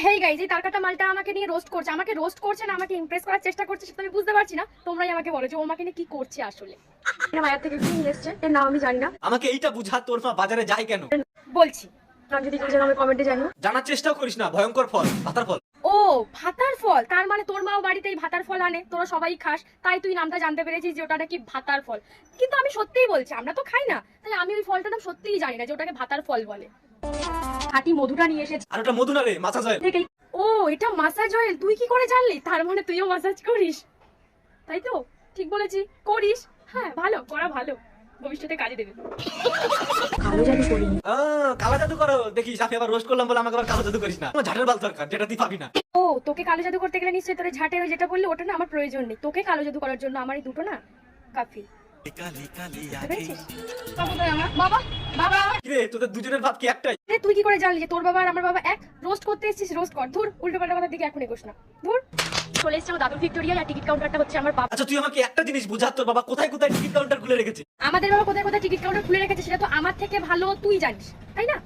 Hey guys, এই তারকাটা মালটা আমাকে নিয়ে রোস্ট করছে, আমাকে রোস্ট করছে না আমাকে ইমপ্রেস করার চেষ্টা করছে সেটা আমি বুঝতে পারছি না। তোমরাই আমাকে বলো যে ও আমাকে নিয়ে কি করছে আসলে। মায়ের থেকে কি নিয়ে এসছে এর নাম আমি জানি না। আমাকে এইটা বুঝা, তোর মা বাজারে যায় কেন? বলছি না, যদি কেউ জানো আমি কমেন্টে জানিও। জানার চেষ্টাও করিস না, ভয়ঙ্কর ফল, পাতার ফল। ও ভাতার ফল, তার মানে তোর মাও বাড়িতেই ভাতার ফল আনে, তোরা সবাই খাস, তাই তুই নামটা জানতে পেরেছিস যে ওটা নাকি ভাতার ফল। কিন্তু আমি সত্যিই বলছি, আমরা তো খাই না, তাই আমি ওই ফলটার নাম সত্যিই জানি না যে ওটাকে ভাতার ফল বলে। খাঁটি মধুটা নিয়ে এসেছে। আর ওটা মধু না রে, মাথা জয়। ও এটা মাসাজ অয়েল, তুই কি করে জানলি? তার মানে তুইও মাসাজ করিস, তাই তো? ঠিক বলেছি, করিস। হ্যাঁ ভালো, করা ভালো, ভবিষ্যতে কাজে দেবে। কালো জাদু করিনি। কালা জাদু করো দেখিস, আমি আবার রোস্ট করলাম বলে আমাকে আবার কালো জাদু করিস না। আমার ঝাটের বাল দরকার, যেটা তুই পাবি না। ও তোকে কালো জাদু করতে গেলে নিশ্চয়ই তোর ঝাঁটের ওই যেটা বললি ওটা না আমার প্রয়োজন নেই। তোকে কালো জাদু করার জন্য আমার এই দুটো না কাফি। বাবা বাবা কিরে, তোদের দুজনের ভাব কি একটাই? তুই কি করে জানলি যে তোর বাবা আর আমার বাবা এক? রোস্ট করতে এসেছিস, রোস্ট কর। ধুর, উল্টো পাল্টা কথার দিকে এখন এগোস না। ধুর। চলে এসেছে আমার দাদুর ভিক্টোরিয়া, আর টিকিট কাউন্টারটা হচ্ছে আমার বাবা। আচ্ছা তুই আমাকে একটা জিনিস বুঝা, তোর বাবা কোথায় কোথায় টিকিট কাউন্টার খুলে রেখেছে? আমাদের বাবা কোথায় কোথায় টিকিট কাউন্টার খুলে রেখেছে সেটা তো আমার থেকে ভালো তুই জানিস, তাই না?